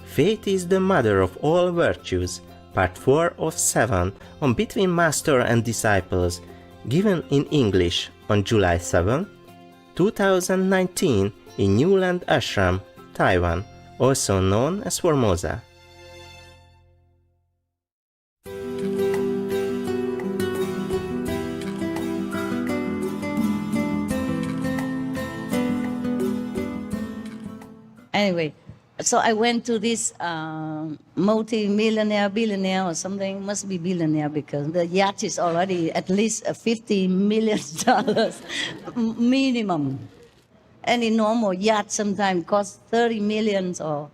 Faith is the mother of all virtues, part 4 of 7 on Between Master and Disciples, given in English on July 7, 2019 in Newland Ashram, Taiwan, also known as Formosa. Anyway, so I went to this multi-millionaire, billionaire or something, must be billionaire because the yacht is already at least $50 million minimum. Any normal yacht sometimes costs 30 millions or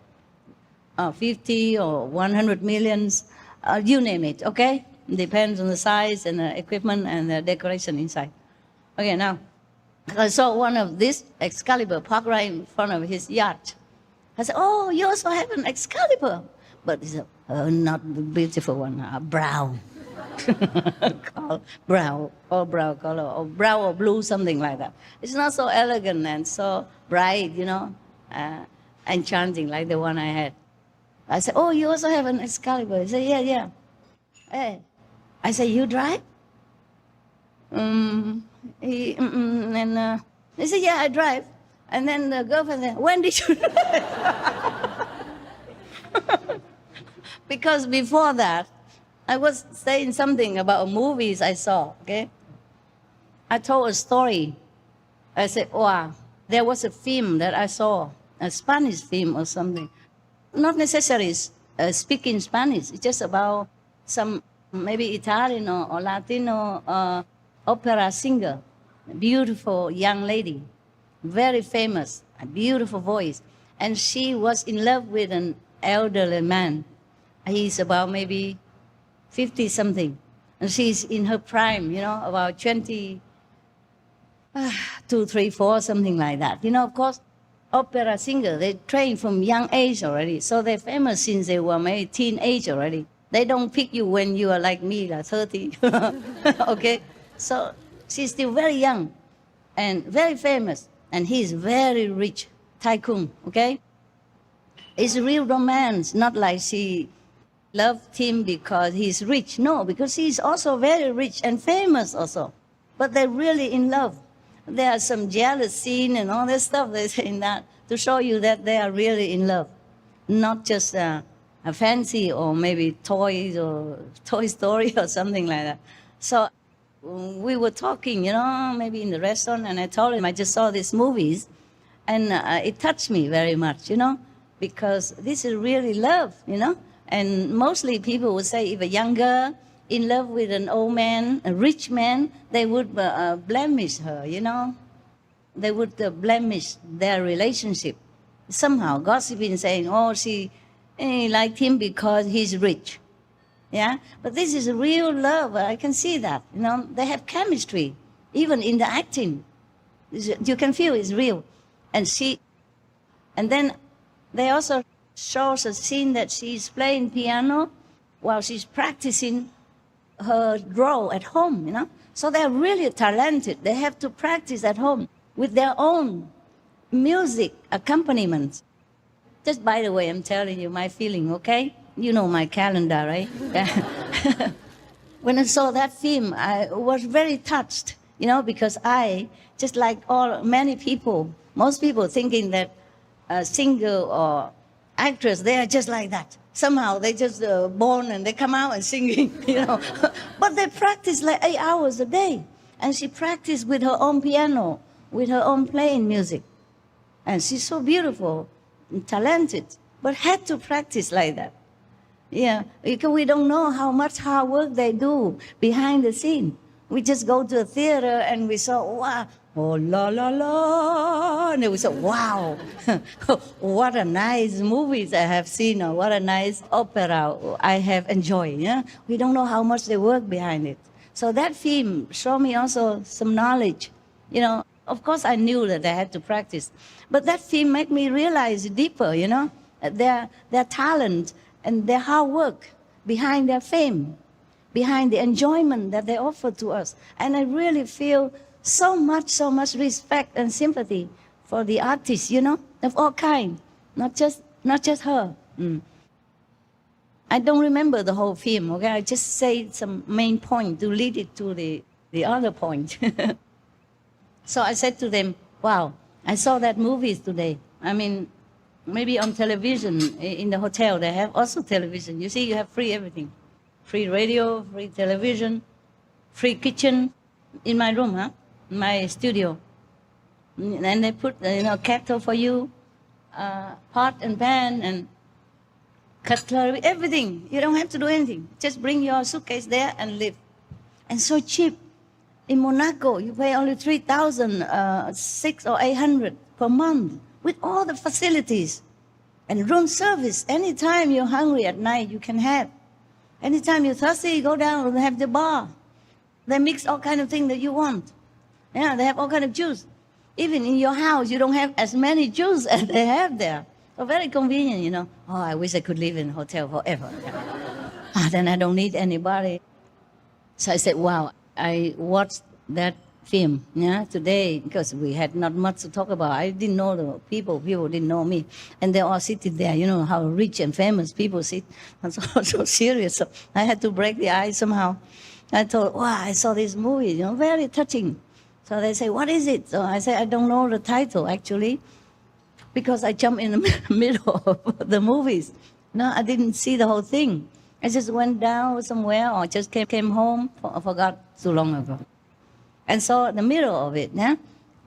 50 or 100 millions, you name it, okay? Depends on the size and the equipment and the decoration inside. Okay, now, I saw one of this Excalibur parked right in front of his yacht. I said, oh, you also have an Excalibur. But it's not the beautiful one, brown. brown color, or brown or blue, something like that. It's not so elegant and so bright, enchanting like the one I had. I said, oh, you also have an Excalibur? He said, yeah. Hey. I said, you drive? He said, yeah, I drive. And then the girlfriend said, when did you drive? Because before that, I was saying something about movies I saw, okay? I told a story. I said, wow, there was a film that I saw, a Spanish film or something. Not necessarily speaking Spanish, it's just about some maybe Italian or Latino opera singer, beautiful young lady, very famous, a beautiful voice. And she was in love with an elderly man. He's about maybe 50-something. And she's in her prime, about 20, 2, 3, 4, something like that. Of course, opera singer, they train from young age already. So they're famous since they were maybe teenage already. They don't pick you when you are like me, like 30. Okay? So she's still very young and very famous. And he's very rich, tycoon, okay? It's real romance, not like she loved him because he's rich. No, because he's also very rich and famous also. But they're really in love. There are some jealous scene and all this stuff they say in that to show you that they are really in love. Not just a fancy or maybe toys or Toy Story or something like that. So we were talking, maybe in the restaurant, and I told him I just saw these movies, and it touched me very much, because this is really love, And mostly people would say if a young girl in love with an old man, a rich man, they would blemish her, They would blemish their relationship. Somehow, gossiping, saying, oh, she liked him because he's rich. Yeah, but this is real love. I can see that. They have chemistry, even in the acting. You can feel it's real. And then they also show us a scene that she's playing piano while she's practicing her role at home. So they're really talented. They have to practice at home with their own music accompaniments. Just by the way, I'm telling you my feeling, okay? You know my calendar, right? When I saw that film, I was very touched, because I, just like many people, most people thinking that a singer or actress, they are just like that. Somehow they just born and they come out and singing, But they practice like 8 hours a day. And she practiced with her own piano, with her own playing music. And she's so beautiful and talented, but had to practice like that. Yeah, because we don't know how much hard work they do behind the scene. We just go to a theater and we saw, wow, oh, la, la, la. And we said, wow, what a nice movies I have seen, or what a nice opera I have enjoyed. Yeah? We don't know how much they work behind it. So that film showed me also some knowledge. Of course I knew that I had to practice. But that film made me realize deeper, their talent and their hard work behind their fame, behind the enjoyment that they offer to us. And I really feel so much respect and sympathy for the artists, of all kinds, not just her. I don't remember the whole film, okay? I just say some main point to lead it to the other point. So I said to them, wow, I saw that movies today. I mean, maybe on television, in the hotel, they have also television. You see, you have free everything. Free radio, free television, free kitchen in my room, in my studio. And they put, kettle for you, pot and pan and cutlery, everything. You don't have to do anything. Just bring your suitcase there and live. And so cheap. In Monaco, you pay only 3,000, 600 or 800 per month with all the facilities. And room service, anytime you're hungry at night, you can have. Anytime you're thirsty, you go down and have the bar. They mix all kind of things that you want. Yeah, they have all kind of juice. Even in your house, you don't have as many juice as they have there. So very convenient, Oh, I wish I could live in a hotel forever. Then I don't need anybody. So I said, wow, I watched that film today because we had not much to talk about. I didn't know the people didn't know me. And they're all sitting there, how rich and famous people sit. And so serious. So I had to break the ice somehow. I thought, wow, I saw this movie, very touching. So they say, what is it? So I say, I don't know the title, actually, because I jumped in the middle of the movies. No, I didn't see the whole thing. I just went down somewhere or just came home, I forgot too long ago. And saw the middle of it, yeah?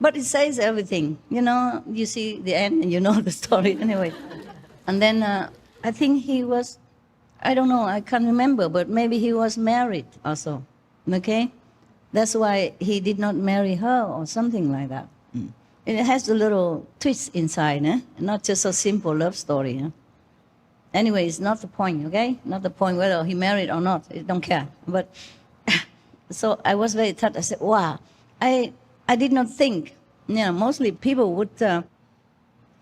But it says everything, you see the end and you know the story anyway. And then I think he was, I don't know, I can't remember, but maybe he was married also, okay? That's why he did not marry her or something like that. It has a little twist inside, not just a simple love story. Anyway, it's not the point, okay? Not the point whether he married or not. I don't care. But so I was very touched. I said, wow, I did not think. Mostly people would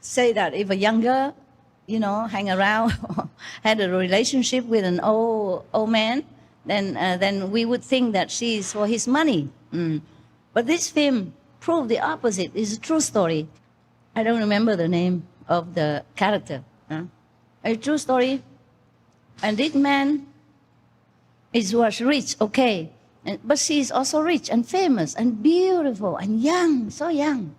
say that if a younger, hang around, had a relationship with an old man, then we would think that she's for his money. But this film proved the opposite. It's a true story. I don't remember the name of the character. A true story. And this man was rich, okay. But she is also rich and famous and beautiful and young, so young.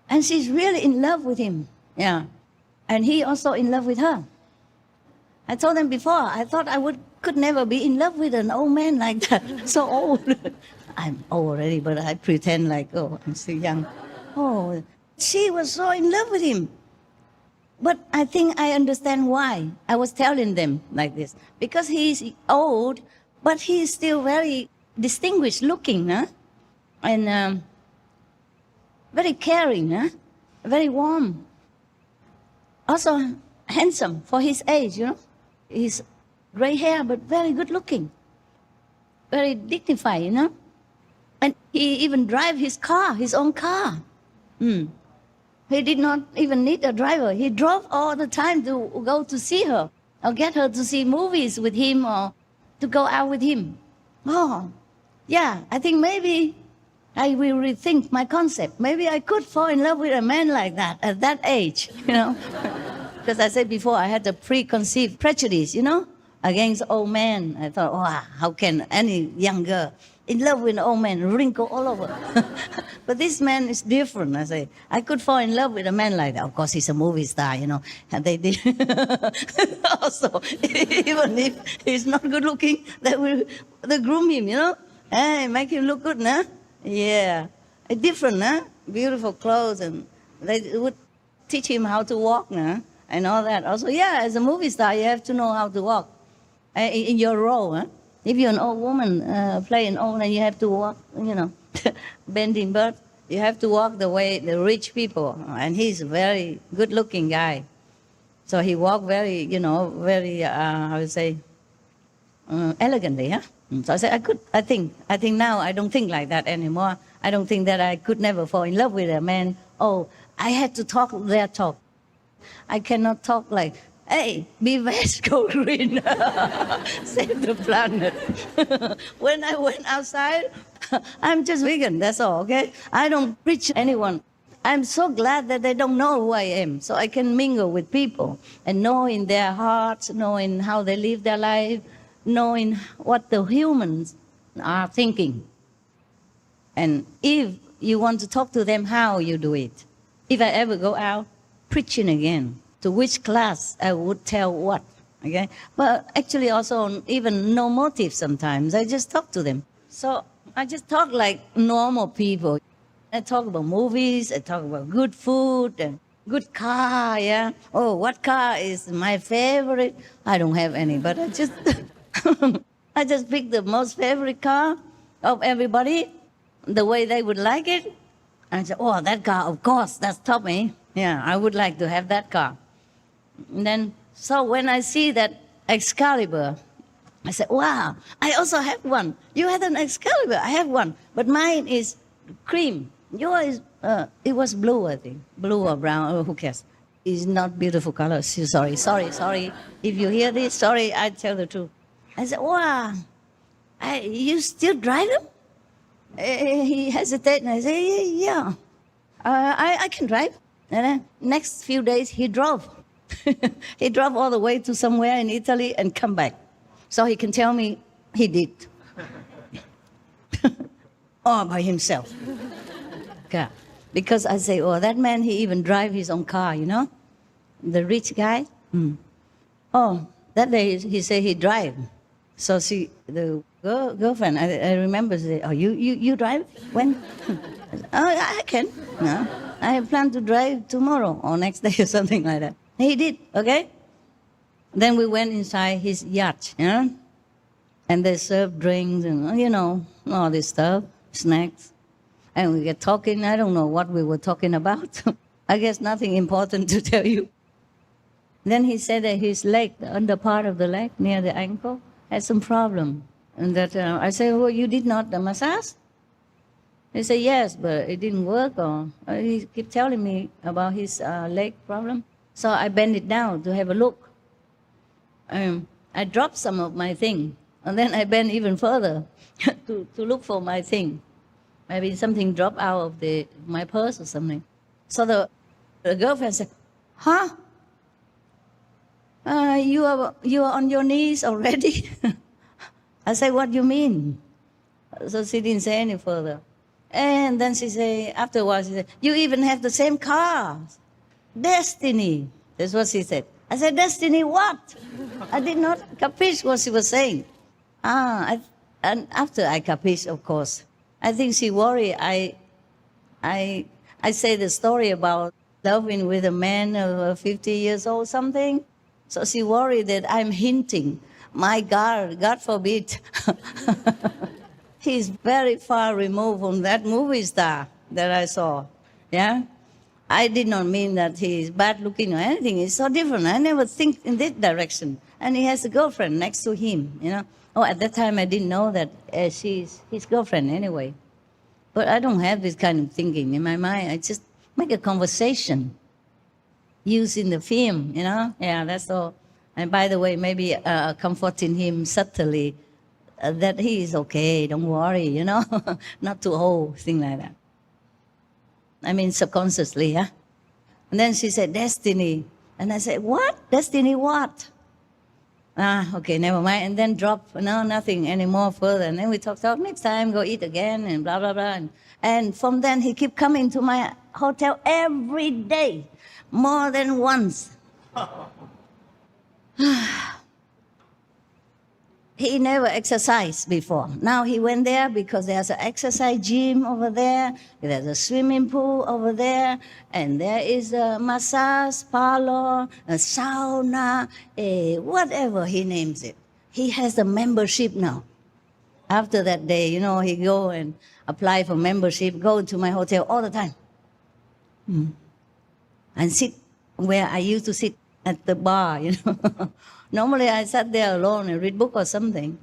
And she's really in love with him. Yeah. And he also in love with her. I told them before, I thought I could never be in love with an old man like that, so old. I'm old already, but I pretend like, I'm still young. Oh, she was so in love with him. But I think I understand why. I was telling them like this. Because he's old, but he's still very distinguished looking, and very caring, very warm. Also handsome for his age, He's gray hair, but very good looking. Very dignified, And he even drive his car, his own car. He did not even need a driver. He drove all the time to go to see her or get her to see movies with him or to go out with him. Oh, yeah, I think maybe I will rethink my concept. Maybe I could fall in love with a man like that at that age, Because I said before, I had a preconceived prejudice, against old men. I thought, wow, how can any young girl in love with an old man, wrinkle all over? But this man is different. I say, I could fall in love with a man like that. Of course, he's a movie star, And they did. Also, even if he's not good looking, they groom him, Hey, make him look good, Yeah. Different, Beautiful clothes, and they would teach him how to walk, and all that. Also, yeah, as a movie star, you have to know how to walk in your role. If you're an old woman playing old, and you have to walk, bending, but you have to walk the way the rich people. And he's a very good-looking guy, so he walked very, very how to say, elegantly. So I said, I think now I don't think like that anymore. I don't think that I could never fall in love with a man. Oh, I had to talk their talk. I cannot talk like, hey, be veg, go green, save the planet. When I went outside, I'm just vegan, that's all, okay? I don't preach anyone. I'm so glad that they don't know who I am, so I can mingle with people and know in their hearts, knowing how they live their life, knowing what the humans are thinking. And if you want to talk to them, how you do it. If I ever go out preaching again, to which class I would tell what, okay? But actually also even no motive sometimes. I just talk to them. So I just talk like normal people. I talk about movies, I talk about good food and good car, yeah. Oh, what car is my favorite? I don't have any, but I just I just pick the most favorite car of everybody, the way they would like it. And I said, oh, that car, of course, that's Tommy. Yeah, I would like to have that car. And then, so when I see that Excalibur, I said, wow, I also have one. You had an Excalibur, I have one, but mine is cream. Yours, it was blue, I think. Blue or brown, who cares? It's not beautiful color. Sorry. If you hear this, sorry, I tell the truth. I said, wow, you still drive them? He hesitated, and I said, yeah, I can drive. And then next few days, he drove. He drove all the way to somewhere in Italy and come back. So he can tell me he did. All by himself. Yeah. Because I say, oh, that man, he even drive his own car, you know? The rich guy. Oh, that day he said he drive. So the girlfriend, I remember, say, oh, you drive? When? Oh, I can. No, I plan to drive tomorrow or next day or something like that. He did, okay? Then we went inside his yacht, you know? And they served drinks and, you know, all this stuff, snacks. And we get talking. I don't know what we were talking about. I guess nothing important to tell you. Then he said that his leg, the under part of the leg near the ankle, had some problem. And that I said, well, you did not the massage? He said, yes, but it didn't work. Or he kept telling me about his leg problem. So I bent it down to have a look. I dropped some of my thing. And then I bent even further to look for my thing. Maybe something dropped out of my purse or something. So the girlfriend said, huh? You are on your knees already? I said, what do you mean? So she didn't say any further. And then she said, afterwards, she said, you even have the same car. Destiny. That's what she said. I said, destiny what? I did not capiche what she was saying. And after I capiche, of course, I think she worried. I say the story about loving with a man of 50 years old, something. So she worried that I'm hinting. My God forbid. He's very far removed from that movie star that I saw. Yeah? I did not mean that he's bad looking or anything. It's so different. I never think in that direction. And he has a girlfriend next to him, you know. Oh, at that time I didn't know that she's his girlfriend anyway. But I don't have this kind of thinking in my mind. I just make a conversation using the film, you know. Yeah, that's all. And by the way, maybe comforting him subtly that he is okay, don't worry, you know. Not too old, thing like that. I mean, subconsciously, yeah. And then she said, destiny. And I said, what? Destiny what? Okay, never mind. And then drop, no, nothing anymore further. And then we talk, next time, go eat again, and blah, blah, blah. And from then, he kept coming to my hotel every day, more than once. He never exercised before. Now he went there because there's an exercise gym over there, there's a swimming pool over there, and there is a massage parlor, a sauna, whatever he names it. He has a membership now. After that day, you know, he go and apply for membership, go to my hotel all the time. And sit where I used to sit at the bar, you know. Normally I sat there alone and read book or something.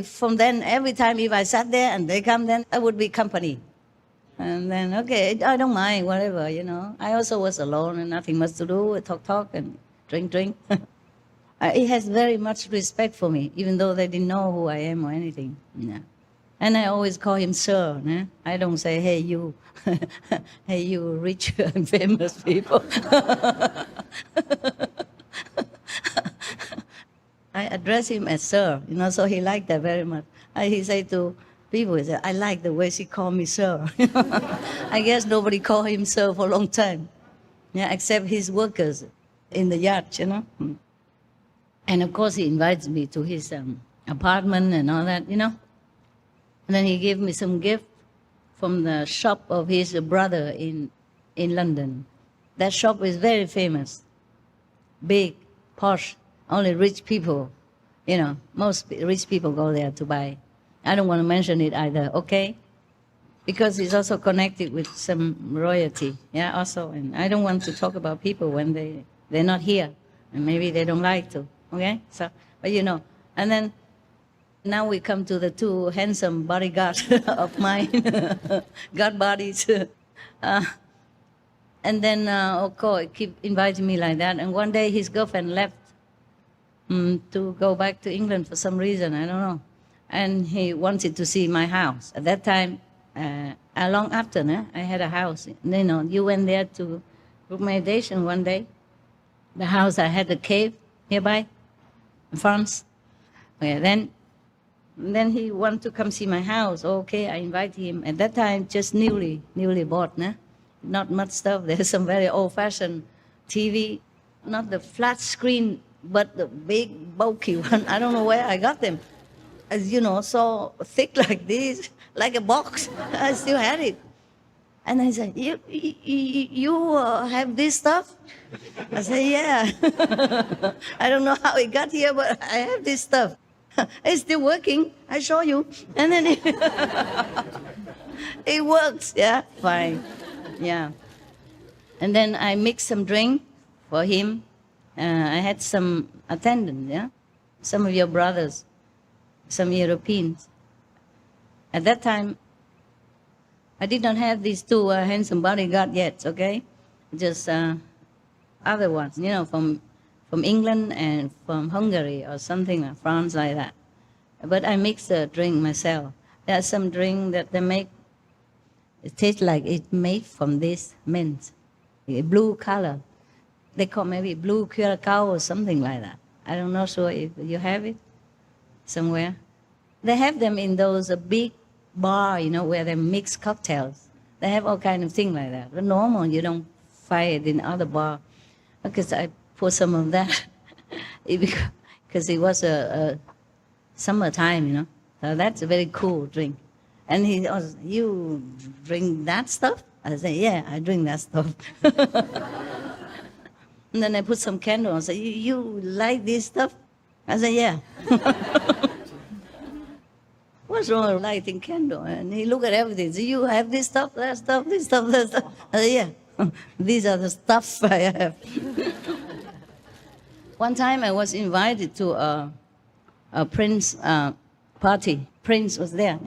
From then, every time if I sat there and they come, then I would be company. And then, okay, I don't mind, whatever, you know. I also was alone and nothing much to do, talk and drink. He has very much respect for me, even though they didn't know who I am or anything. Yeah. And I always call him sir. Né? I don't say, hey, you. Hey, you rich and famous people. I address him as sir, so he liked that very much. He said to people, he said, I like the way she called me sir. I guess nobody called him sir for a long time, except his workers in the yard. And of course, he invites me to his apartment and all that. And then he gave me some gift from the shop of his brother in London. That shop is very famous, big, posh. Only rich people, most rich people go there to buy. I don't want to mention it either, okay? Because it's also connected with some royalty, also. And I don't want to talk about people when they're not here, and maybe they don't like to, okay? So, but and then now we come to the two handsome bodyguards of mine, God bodies. And then, of course, keep inviting me like that. And one day his girlfriend left to go back to England for some reason, I don't know. And he wanted to see my house. At that time, long after, I had a house. You went there to group meditation one day. The house, I had a cave nearby in France. Okay, then he wanted to come see my house. Okay, I invited him. At that time, just newly bought, not much stuff. There's some very old-fashioned TV, not the flat screen, but the big, bulky one. I don't know where I got them. As so thick like this, like a box. I still had it. And I said, you have this stuff? I said, yeah. I don't know how it got here, but I have this stuff. It's still working. I show you. And then it works. Yeah, fine. Yeah. And then I mixed some drink for him. I had some attendants, some of your brothers, some Europeans. At that time, I did not have these two handsome bodyguards yet, okay? Just other ones, from England and from Hungary or something like France like that. But I mix the drink myself. There's some drink that they make, it tastes like it's made from this mint, a blue color. They call maybe blue curacao or something like that. I'm not sure if you have it somewhere. They have them in those big bar, where they mix cocktails. They have all kind of things like that. But normal, you don't find it in other bar. Because I put some of that because it was a summertime, So that's a very cool drink. And he was, you drink that stuff? I said, yeah, I drink that stuff. And then I put some candle and said, you like this stuff? I said, yeah. What's wrong with lighting candle? And he looked at everything. So you have this stuff, that stuff, this stuff, that stuff. I said, yeah. These are the stuff I have. One time I was invited to a Prince party. Prince was there,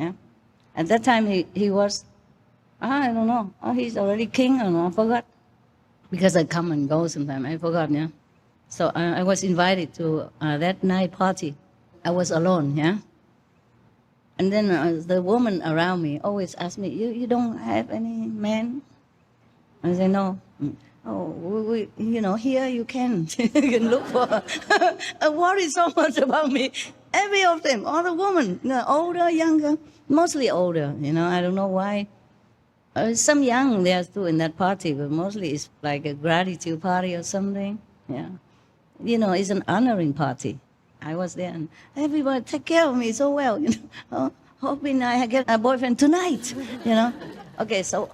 At that time he was, I don't know, he's already king or no, I forgot. Because I come and go sometimes, I forgot, So I was invited to that night party. I was alone, And then the woman around me always asked me, you don't have any man? I said, no. Oh, here you can. You can look for. I worry so much about me. Every of them, all the women, older, younger, mostly older. I don't know why. Some young there too in that party, but mostly it's like a gratitude party or something. Yeah, it's an honoring party. I was there, and everybody take care of me so well. Hoping I get a boyfriend tonight. Okay, so.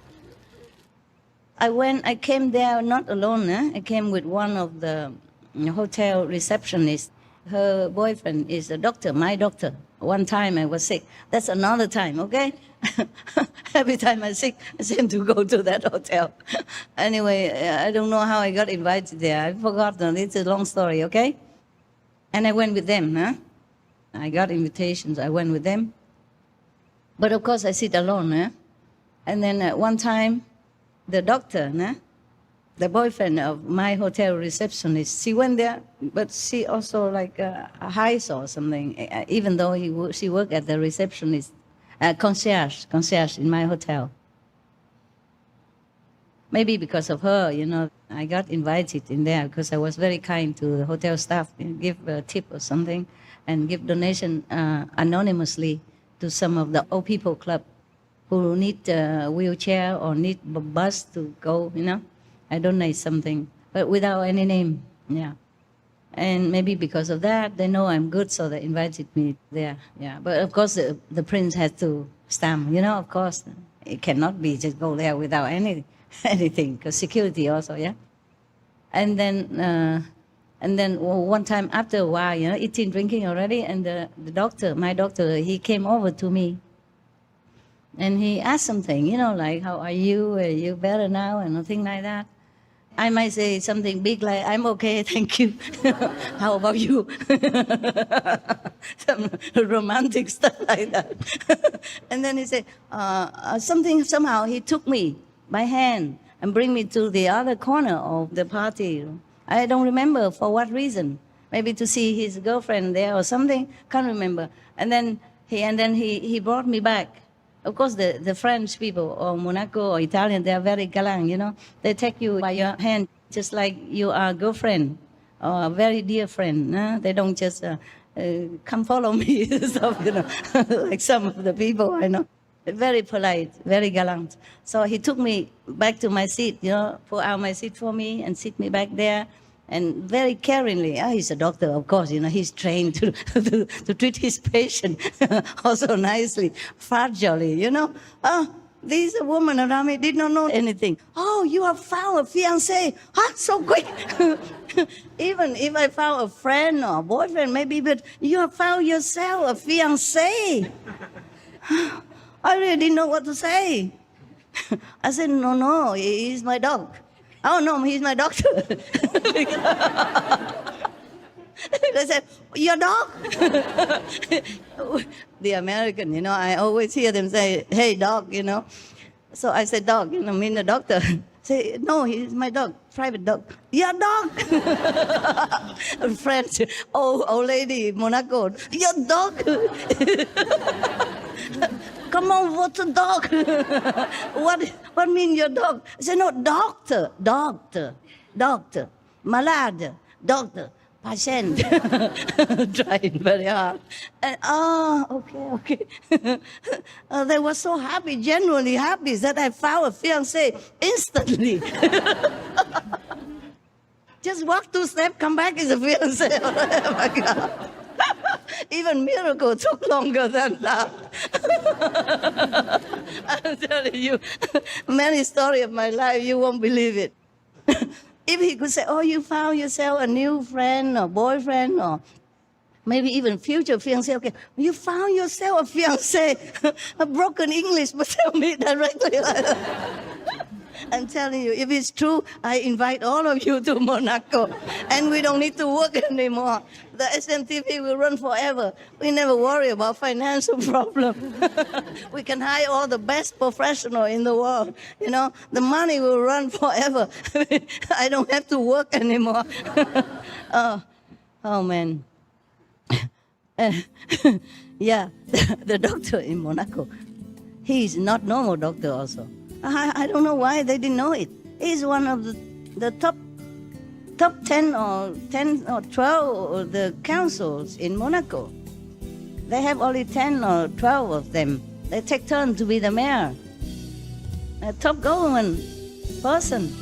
I came there not alone. I came with one of the hotel receptionists. Her boyfriend is a doctor, my doctor. One time I was sick. That's another time, okay? Every time I'm sick, I seem to go to that hotel. Anyway, I don't know how I got invited there. I forgot. It's a long story, okay? And I went with them, I got invitations. I went with them. But of course, I sit alone, And then one time, the doctor, the boyfriend of my hotel receptionist, she went there, but she also like a high or something, even though she worked at the receptionist concierge in my hotel. Maybe because of her, I got invited in there because I was very kind to the hotel staff, give a tip or something, and give donation anonymously to some of the old people club who need a wheelchair or need a bus to go, I donate something, but without any name, yeah. And maybe because of that, they know I'm good, so they invited me there, yeah. But of course, the prince had to stamp, of course. It cannot be just go there without anything, because security also, yeah. And then one time after a while, eating, drinking already, and the doctor, my doctor, he came over to me. And he asked something, like, how are you? Are you better now? And nothing like that. I might say something big like, I'm okay, thank you. How about you? Some romantic stuff like that. And then he said, somehow he took me by hand and bring me to the other corner of the party. I don't remember for what reason. Maybe to see his girlfriend there or something. Can't remember. And then he brought me back. Of course, the French people or Monaco or Italian, they are very galant, They take you by your hand just like you are a girlfriend or a very dear friend. They don't just come follow me, stuff, like some of the people I know. Very polite, very gallant. So he took me back to my seat, pull out my seat for me and sit me back there. And very caringly, he's a doctor, of course, he's trained to treat his patient also nicely, fragilely, These women around me did not know anything. Oh, you have found a fiancé. So quick. Even if I found a friend or a boyfriend, maybe, but you have found yourself a fiancé. I really didn't know what to say. I said, no, he's my dog. Oh, no, he's my doctor. They said, your dog? The American, I always hear them say, hey, dog, So I said, dog, mean the doctor. Say, no, he's my dog, private dog. Your dog? French, old lady, Monaco, your dog? Come on, what's a dog? What mean your dog? I said, no, doctor, malade, doctor, patient. Trying very hard. And, okay. They were so happy, genuinely happy, that I found a fiancé instantly. Just walk 2 steps, come back as a fiancé. Oh my God. Even miracle took longer than that. I'm telling you, many stories of my life, you won't believe it. If he could say, oh, you found yourself a new friend or boyfriend or maybe even future fiancé, okay, you found yourself a fiancé, a broken English, but tell me directly like that. I'm telling you, if it's true, I invite all of you to Monaco, and we don't need to work anymore. The SMTP will run forever. We never worry about financial problem. We can hire all the best professional in the world. The money will run forever. I don't have to work anymore. Oh man. Yeah, the doctor in Monaco, he's not normal doctor also. I don't know why they didn't know it. He's one of the top 10 or 12 of the councils in Monaco. They have only 10 or 12 of them. They take turns to be the mayor. A top government person.